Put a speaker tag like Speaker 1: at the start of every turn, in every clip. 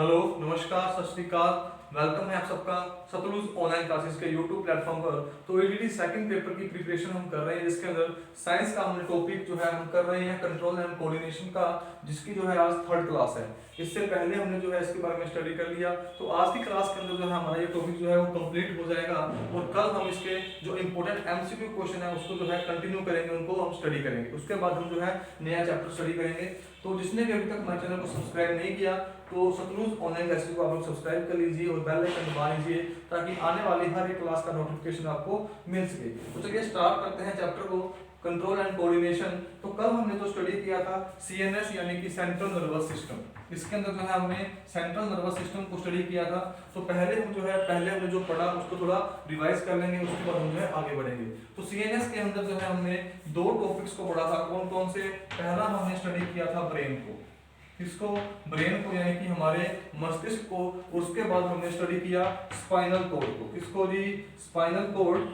Speaker 1: Hello, नमस्कार, सत श्री अकाल। वेलकम है आप सबका सतलुज ऑनलाइन क्लासेस के यूट्यूब प्लेटफॉर्म पर। तो ईडीटी सेकंड पेपर की प्रिपरेशन हम कर रहे हैं, जिसके अंदर साइंस का हमने टॉपिक जो है हम कर रहे हैं कंट्रोल एंड कोऑर्डिनेशन का, जिसकी जो है आज थर्ड क्लास है। इससे पहले हमने जो है इसके बारे में स्टडी कर लिया, तो आज की क्लास के अंदर जो है हमारा ये टॉपिक जो है वो कंप्लीट हो जाएगा और कल हम इसके जो इंपॉर्टेंट एमसीक्यू क्वेश्चन है उसको जो है कंटिन्यू करेंगे, उनको हम स्टडी करेंगे। उसके बाद हम जो है नया चैप्टर स्टडी करेंगे। तो जिसने भी अभी तक हमारे चैनल को सब्सक्राइब नहीं किया तो सतलुज ऑनलाइन क्लासेस को आप लोग सब्सक्राइब कर लीजिए और बेल आइकन दबा लीजिए, ताकि आने वाली हर एक क्लास का नोटिफिकेशन आपको मिल सके। तो चलिए स्टार्ट करते हैं चैप्टर को, कंट्रोल एंड कोऑर्डिनेशन। तो कल हमने तो स्टडी किया था सीएनएस यानी कि सेंट्रल नर्वस सिस्टम। इसके अंदर जो है हमने सेंट्रल नर्वस सिस्टम को स्टडी किया था। तो पहले हमने जो पढ़ा उसको थोड़ा रिवाइज कर लेंगे, उसके बाद हम जो है आगे बढ़ेंगे। तो सीएनएस के अंदर जो है हमने दो टॉपिक्स को पढ़ा था। कौन कौन से? पहला हमने स्टडी किया था ब्रेन को, किसको? ब्रेन को, यानी कि हमारे मस्तिष्क को। उसके बाद हमने स्टडी किया स्पाइनल कॉर्ड को। किसको जी? Spinal cord.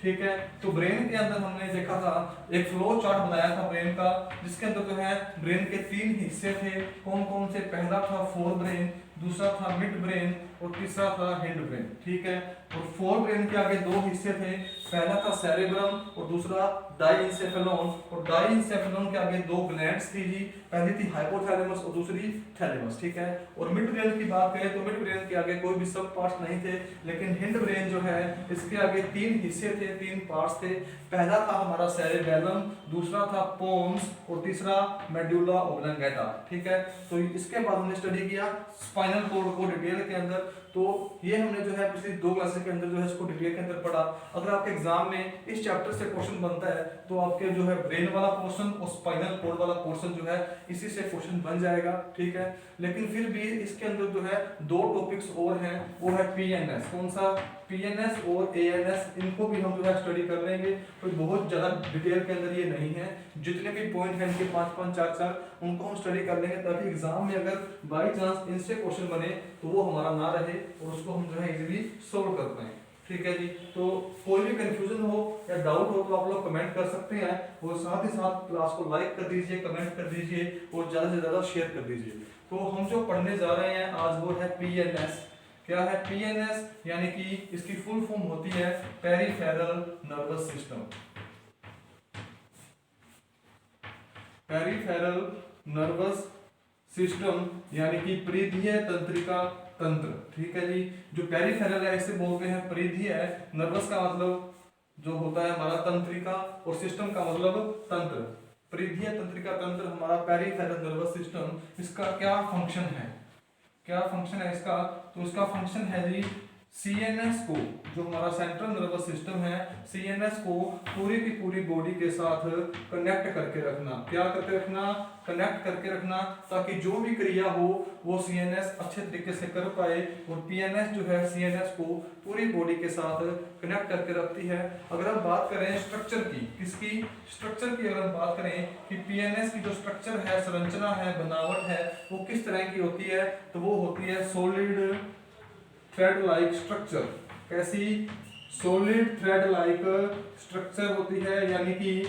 Speaker 1: ठीक है। तो ब्रेन के अंदर हमने देखा था, एक फ्लो चार्ट बनाया था ब्रेन का, जिसके अंदर जो है ब्रेन के तीन हिस्से थे। कौन कौन से? पहला था फोर ब्रेन, दूसरा था मिड ब्रेन और तीसरा था हिंड ब्रेन। ठीक है। और फोर ब्रेन के आगे दो हिस्से थे, पहला था सेरेब्रम और दूसरा डाइंसेफेलॉन। और डाइंसेफेलॉन के आगे दो ग्लैंड्स थी जी, पहली थी हाइपोथैलेमस और दूसरी थैलेमस। ठीक है। और मिड ब्रेन की बात करें तो मिड ब्रेन के आगे कोई भी सब पार्ट्स नहीं थे, लेकिन हिंड ब्रेन जो है इसके आगे तीन हिस्से थे, तीन पार्ट्स थे। पहला था हमारा सेरेबेलम, दूसरा था पोन्स और तीसरा मेडुला ऑब्लंगेटा। ठीक है। तो इसके बाद हमने स्टडी किया स्पाइनल कॉर्ड को डिटेल के अंदर। तो ये हमने जो है पिछली दो क्लासेस के अंदर जो है इसको डिटेल के अंदर पढ़ा। अगर आपके एग्जाम में इस चैप्टर से क्वेश्चन बनता है तो आपके जो है ब्रेन वाला पोर्शन और स्पाइनल कॉर्ड वाला पोर्शन जो है इसी से क्वेश्चन बन जाएगा। ठीक है। लेकिन फिर भी इसके अंदर जो है दो टॉपिक्स और हैं, वो है पीएनएस। कौन सा? पीएनएस और एएनएस। इनको भी हम जो है स्टडी कर लेंगे। कोई बहुत ज्यादा डिटेल के अंदर ये नहीं है, जितने भी पॉइंट हैं इनके 5-5, 4-4 उनको हम स्टडी कर लेंगे, ताकि एग्जाम में अगर बाई चांस इनसे क्वेश्चन बने तो वो हमारा ना रहे और उसको हम जो है इजीली सोल्व कर पाए। ठीक है जी। तो कोई भी कंफ्यूजन हो या डाउट हो तो आप लोग कमेंट कर सकते हैं, और साथ ही साथ क्लास को लाइक कर दीजिए, कमेंट कर दीजिए और ज्यादा से ज्यादा शेयर कर दीजिए। तो हम जो पढ़ने जा रहे हैं आज वो है पीएनएस। क्या है पीएनएस? यानी कि इसकी फुल फॉर्म होती है peripheral nervous system. Peripheral nervous system यानी कि परिधीय तंत्रिका तंत्र। ठीक है जी। जो पेरिफेरल है इसे बोलते हैं परिधीय। नर्वस का मतलब जो होता है हमारा तंत्रिका, और सिस्टम का मतलब तंत्र। परिधीय तंत्रिका तंत्र हमारा पेरिफेरल नर्वस सिस्टम। इसका क्या फंक्शन है? क्या फंक्शन है इसका? तो इसका फंक्शन है जी सीएनएस को, जो हमारा सेंट्रल नर्वस सिस्टम है, सीएनएस को पूरी की पूरी बॉडी के साथ कनेक्ट करके रखना। क्या करके रखना? कनेक्ट करके रखना, ताकि जो भी क्रिया हो वो सीएनएस अच्छे तरीके से कर पाए। और पीएनएस जो है सीएनएस को पूरी बॉडी के साथ कनेक्ट करके रखती है। अगर हम बात करें स्ट्रक्चर की, किसकी? स्ट्रक्चर की अगर हम बात करें कि पीएनएस की जो स्ट्रक्चर है, संरचना है, बनावट है, वो किस तरह की होती है, तो वो होती है सॉलिड थ्रेड लाइक स्ट्रक्चर। कैसी? सॉलिड थ्रेड लाइक स्ट्रक्चर होती है, यानी कि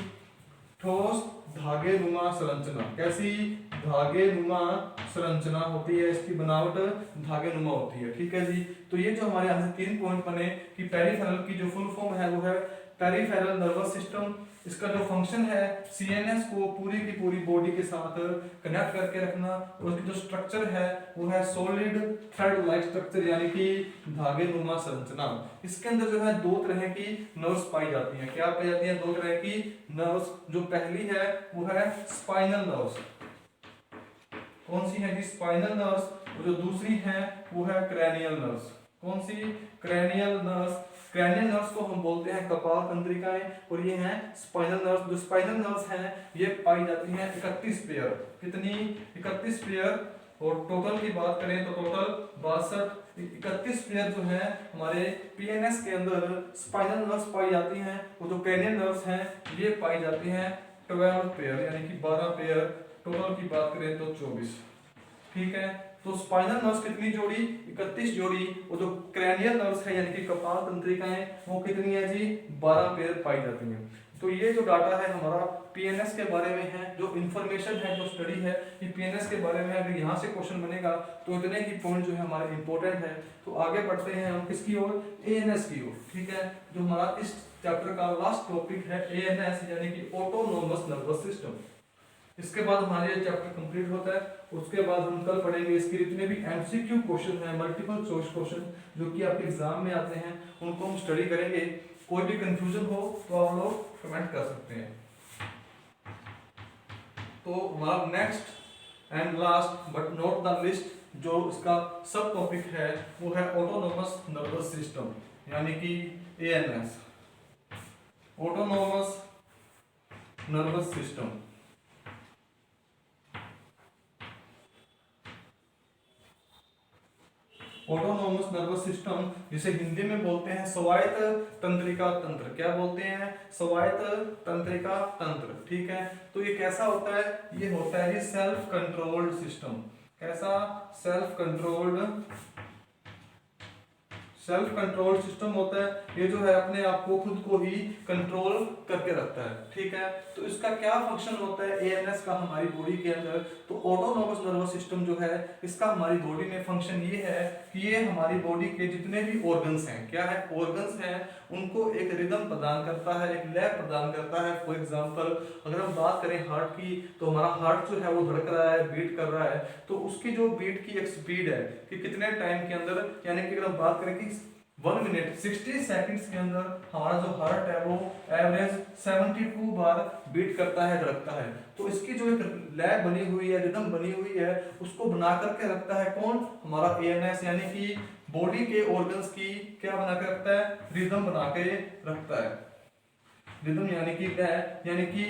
Speaker 1: ठोस धागे नुमा संरचना। कैसी? धागे नुमा संरचना होती है, इसकी बनावट धागे नुमा होती है। ठीक है जी। तो ये जो हमारे यहाँ से 3 पॉइंट बने कि पेरिफेरल की जो फुल फॉर्म है वो है पेरिफेरल नर्वस सिस्टम। इसका जो फंक्शन है सीएनएस को पूरी की पूरी बॉडी के साथ कनेक्ट करके रखना, और उसकी जो स्ट्रक्चर है वो है सॉलिड थ्रेड लाइक स्ट्रक्चर, यानी कि धागे नुमा संरचना। इसके अंदर जो है दो तरह की नर्व्स पाई जाती हैं। क्या पाई जाती हैं? दो तरह की नर्व्स। जो पहली है वो है स्पाइनल नर्व्स। कौन सी है जी? Spinal nerves. और जो दूसरी है वो है क्रैनियल नर्व्स। कौन सी? Cranial nerves. क्रैनियल नर्व्स को हम बोलते हैं कपाल तंत्रिकाएं, और ये हैं स्पाइनल नर्व्स। जो स्पाइनल नर्व्स हैं ये पाई जाती हैं 31 पेयर। कितनी? 31 पेयर। और टोटल की बात करें तो टोटल 62, 31 पेयर जो है हमारे पीएनएस के अंदर स्पाइनल नर्व्स पाई जाती हैं। और जो क्रैनियल नर्व्स हैं ये पाई जाती हैं 12 पेयर, यानी कि 12 पेयर। टोटल की बात करें तो 24। ठीक है। तो स्पाइनल नर्व्स कितनी जोड़ी? 31 जोड़ी। और जो क्रैनियल नर्व्स है यानी कि कपाल तंत्रिकाएं वो कितनी है जी? 12 पेयर पाई जाती हैं। तो ये जो डाटा है हमारा पीएनएस के बारे में है, जो इंफॉर्मेशन है, जो स्टडी है कि पीएनएस के बारे में अगर यहाँ से क्वेश्चन बनेगा तो इतने ही पॉइंट जो है हमारे इंपॉर्टेंट है। तो आगे बढ़ते हैं हम किसकी ओर, एएनएस की ओर। ठीक है, जो हमारा इस चैप्टर का लास्ट टॉपिक है एएनएस यानी कि ऑटोनोमस नर्वस सिस्टम। इसके बाद हमारे ये चैप्टर कंप्लीट होता है। उसके बाद हम कल पढ़ेंगे इसके जितने भी एमसीक्यू क्वेश्चन है, मल्टीपल चॉइस क्वेश्चन जो कि आपके एग्जाम में आते हैं, उनको हम स्टडी करेंगे। कोई भी कंफ्यूजन हो तो आप लोग कमेंट कर सकते हैं। तो हमारा next and last but not the list जो इसका सब टॉपिक है वो है ऑटोनोमस नर्वस सिस्टम यानी कि ANS, autonomous nervous system. Autonomous nervous system जिसे हिंदी में बोलते हैं स्वायत्त तंत्रिका तंत्र। क्या बोलते हैं, स्वायत्त तंत्रिका तंत्र। ठीक है, तो ये कैसा होता है, ये होता है सेल्फ कंट्रोल्ड सिस्टम। कैसा, सेल्फ कंट्रोल्ड सिस्टम होता है। ये जो है अपने आप को खुद को ही कंट्रोल करके रखता है। ठीक है, तो इसका क्या फंक्शन होता है एएनएस का हमारी बॉडी के अंदर। तो ऑटोनोमस नर्वस सिस्टम जो है इसका हमारी बॉडी में फंक्शन ये है कि ये हमारी बॉडी के जितने भी ऑर्गन्स हैं, क्या है, ऑर्गन्स हैं, उनको एक रिदम प्रदान करता है, एक लय प्रदान करता है। फॉर एग्जांपल अगर हम बात करें हार्ट की, तो हमारा हार्ट जो है वो धड़क रहा है, बीट कर रहा है, तो उसकी जो बीट की एक स्पीड है कि कितने टाइम के अंदर, यानी कि अगर हम बात करें कि 1 मिनट 60 सेकंड्स के अंदर हमारा जो हार्ट है वो एवरेज 72 बार बीट करता है, धड़कता है। तो इसकी जो एक लय बनी हुई है, रिदम बनी हुई है, उसको बना करके रखता है कौन, हमारा एएनएस, यानी कि बॉडी के ऑर्गन्स की क्या बना के रखता है, रिदम बना के रखता है। रिदम यानी कि लय, यानी कि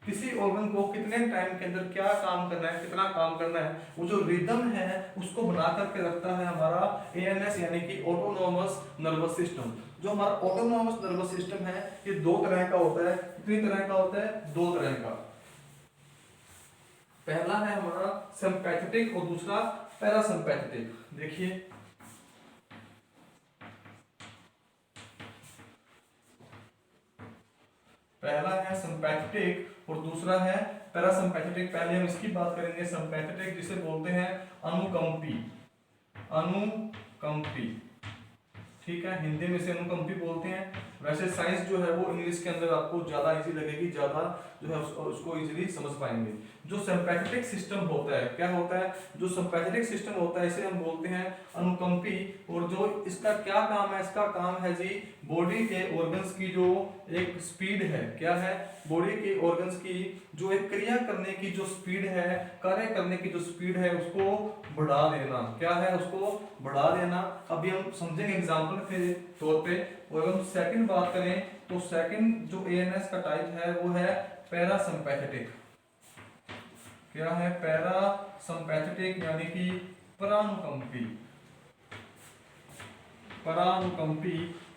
Speaker 1: किसी ऑर्गन को कितने टाइम के अंदर क्या काम करना है, कितना काम करना है, वो जो रिदम है उसको बना करके रखता है हमारा एएनएस यानी कि ऑटोनोमस नर्वस सिस्टम। जो हमारा ऑटोनोमस नर्वस सिस्टम है ये दो तरह का होता है। कितनी तरह का होता है, दो तरह का। पहला है हमारा सिंपैथेटिक और दूसरा पैरासिम्पैथेटिक। देखिए पहला है सिंपैथेटिक और दूसरा है पैरासिम्पैथेटिक। पहले हम इसकी बात करेंगे सिंपैथेटिक, जिसे बोलते हैं अनुकंपी। अनुकंपी, ठीक है, हिंदी में से अनुकंपी बोलते हैं। वैसे साइंस जो है वो इंग्लिश के अंदर आपको ज्यादा इजी लगेगी, ज्यादा जो है उसको इजीली समझ पाएंगे। जो सिंपैथेटिक सिस्टम होता है, क्या होता है, जो सिंपैथेटिक सिस्टम होता है इसे हम बोलते हैं अनुकंपी। और जो इसका क्या काम है, इसका काम है जी बॉडी के ऑर्गन्स की जो एक स्पीड है, क्या है, बॉडी के ऑर्गन्स की जो एक क्रिया करने की जो स्पीड है, कार्य करने की जो स्पीड है, उसको बढ़ा देना। क्या है, उसको बढ़ा देना। अभी हम समझेंगे एग्जांपल के तौर पे। और हम सेकंड बात करें तो सेकंड जो एएनएस का टाइप है वो है पैरासिम्पैथेटिक। क्या है, पैरासिम्पैथेटिक यानी कि परानुकंपी। परानुकंपी,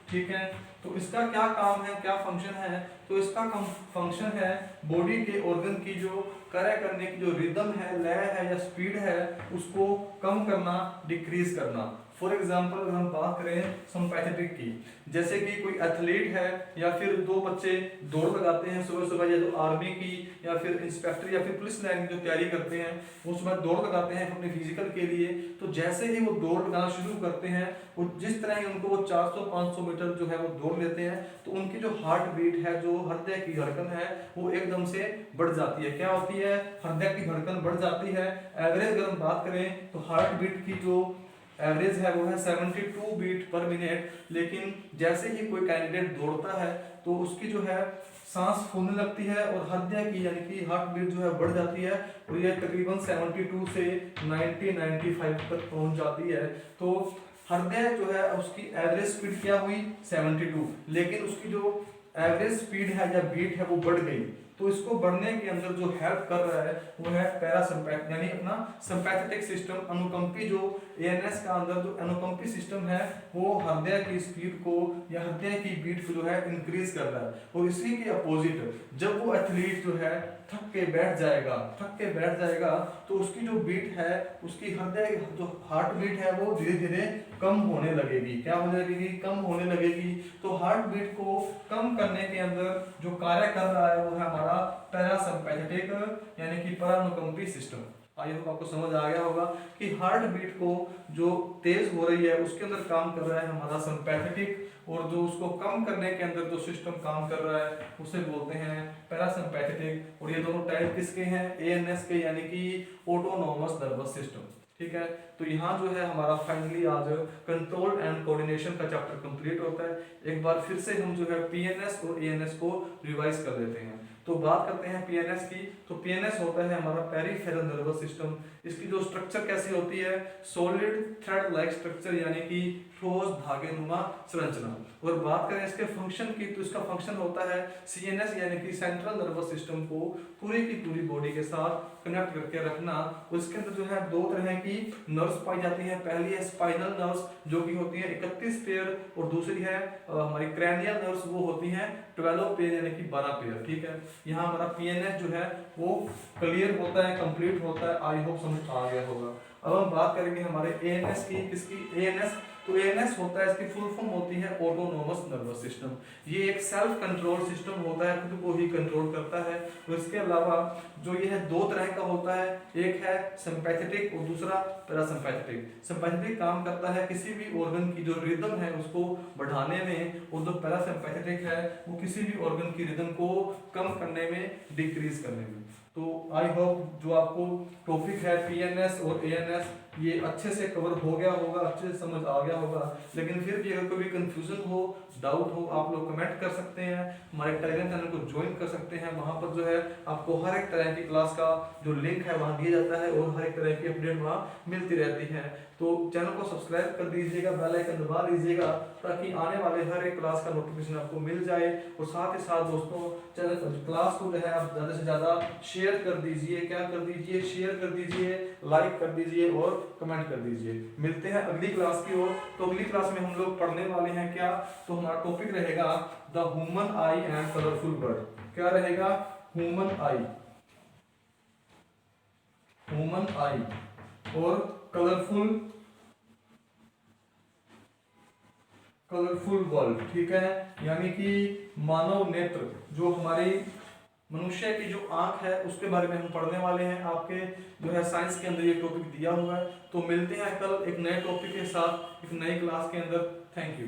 Speaker 1: ठीक है। तो इसका क्या काम है, क्या फंक्शन है, तो इसका फंक्शन है बॉडी के ऑर्गन की जो कार्य करने की जो रिदम है, लय है या स्पीड है, उसको कम करना, डिक्रीज करना। फॉर एग्जाम्पल अगर हम बात करें सिंपैथेटिक की, जैसे कि कोई एथलीट है या फिर दो बच्चे दौड़ लगाते हैं सुबह सुबह, या जो आर्मी की या फिर इंस्पेक्टर या फिर पुलिस लाइन की जो तैयारी करते हैं वो सुबह दौड़ लगाते हैं अपने फिजिकल के लिए। तो जैसे ही वो दौड़ लगाना शुरू करते हैं, वो जिस तरह ही उनको वो 400-500 मीटर जो है वो दौड़ लेते हैं, तो उनकी जो हार्ट बीट है, जो हृदय की धड़कन है, वो एकदम से बढ़ जाती है। क्या होती है, हृदय की धड़कन बढ़ जाती है। एवरेज अगर हम बात करें तो हार्ट बीट की जो एवरेज है वो है 72 बीट पर मिनट। लेकिन जैसे ही कोई कैंडिडेट दौड़ता है तो उसकी जो है सांस फूलने लगती है और हृदय की यानी कि हार्ट बीट जो है बढ़ जाती है, और ये तकरीबन 72 से 90-95 तक पहुंच जाती है। तो हृदय जो है उसकी एवरेज स्पीड क्या हुई 72, लेकिन उसकी जो एवरेज स्पीड है या बीट है वो बढ़ गई। तो इसको बढ़ने के अंदर जो हेल्प कर रहा है वो है पैरासिम्पैथ यानी अपना सिंपैथेटिक सिस्टम। अनुकंपी जो एएनएस का अंदर जो अनुकंपी सिस्टम है वो हृदय की स्पीड को या हृदय की बीट को जो है इंक्रीज कर रहा है। और इसी के अपोजिट जब वो एथलीट जो है थक के बैठ जाएगा तो उसकी जो बीट है, उसकी हृदय जो हार्ट बीट है वो धीरे धीरे कम होने लगेगी। क्या होने लगेगी? कम होने लगेगी। तो हार्ट बीट को कम करने के अंदर जो कार्य कर रहा है वो है हमारा पैरासिम्पैथेटिक यानी कि परानुकंपी सिस्टम। आई होप आपको समझ आ गया होगा कि हार्ट बीट को जो तेज हो रही है उसके अंदर काम कर रहा है हमारा सिंपैथेटिक, और जो उसको कम करने के अंदर जो सिस्टम काम कर रहा है उसे बोलते हैं पैरासिम्पैथेटिक। और ये दोनों टाइप किसके हैं? एएनएस के, यानी कि ऑटोनोमस नर्वस सिस्टम। ठीक है, तो यहाँ जो है हमारा फाइनली आज कंट्रोल एंड कोऑर्डिनेशन का चैप्टर कंप्लीट होता है। एक बार फिर से हम जो है पीएनएस और एएनएस को रिवाइज कर देते हैं। तो बात करते हैं पीएनएस की। तो पीएनएस होता है हमारा पेरिफेरल नर्वस सिस्टम। इसकी जो स्ट्रक्चर कैसी होती है? सॉलिड थ्रेड लाइक स्ट्रक्चर, यानी कि ठोस धागेनुमा संरचना। और बात करें इसके फंक्शन की, तो इसका फंक्शन होता है सीएनएस यानी कि सेंट्रल नर्वस सिस्टम को पूरी की पूरी बॉडी के साथ कनेक्ट करके रखना। उसके अंदर जो है दो तरह की नर्व्स पाई जाती है। पहली है स्पाइनल नर्व्स जो कि होती है 31 पेयर, और दूसरी है हमारी क्रैनियल नर्व्स, वो होती हैं 12 पेयर यानी कि 12 पेयर। ठीक है, यहाँ हमारा पीएनएस जो है वो क्लियर होता है, कंप्लीट होता है। आई होप समझ आ गया होगा। अब हम बात करेंगे हमारे एएनएस की। किसकी? एएनएस। तो एएनएस होता है, इसकी फुल फॉर्म होती है ऑटोनोमस नर्वस सिस्टम। ये एक सेल्फ कंट्रोल सिस्टम होता है, खुद को ही कंट्रोल करता है। तो इसके अलावा जो ये है दो तरह का होता है, एक है सिंपैथेटिक और दूसरा पैरासिम्पैथेटिक। सिंपैथेटिक काम करता है किसी भी ऑर्गन की जो रिदम है उसको बढ़ाने में, और जो पैरासिम्पैथेटिक है वो किसी भी ऑर्गन की रिदम को कम करने में, डिक्रीज करने में। तो आई होप जो आपको टॉपिक है पीएनएस और एएनएस ये अच्छे से कवर हो गया होगा, अच्छे से समझ आ गया होगा। लेकिन फिर भी अगर कोई भी कंफ्यूजन हो, डाउट हो, आप लोग कमेंट कर सकते हैं। हमारे टेलीग्राम चैनल को ज्वाइन कर सकते हैं। वहाँ पर जो है आपको हर एक तरह की क्लास का जो लिंक है वहाँ दिया जाता है, और हर एक तरह की अपडेट वहाँ मिलती रहती है। तो चैनल को सब्सक्राइब कर दीजिएगा, बेल आइकन दबा लीजिएगा, ताकि आने वाले हर एक क्लास का नोटिफिकेशन आपको मिल जाए। और साथ ही साथ दोस्तों चैनल क्लास को जो है आप ज़्यादा से ज़्यादा शेयर कर दीजिए। क्या कर दीजिए? शेयर कर दीजिए, लाइक कर दीजिए और कमेंट कर दीजिए। मिलते हैं अगली क्लास की ओर। तो अगली क्लास में हम लोग पढ़ने वाले हैं क्या? तो हमारा टॉपिक रहेगा the human I and colourful world. क्या रहेगा? ह्यूमन आई, ह्यूमन आई और कलरफुल वर्ल्ड। ठीक है, यानी कि मानव नेत्र, जो हमारी मनुष्य की जो आंख है उसके बारे में हम पढ़ने वाले हैं। आपके जो है साइंस के अंदर ये टॉपिक दिया हुआ है। तो मिलते हैं कल एक नए टॉपिक के साथ, एक नई क्लास के अंदर। Thank you.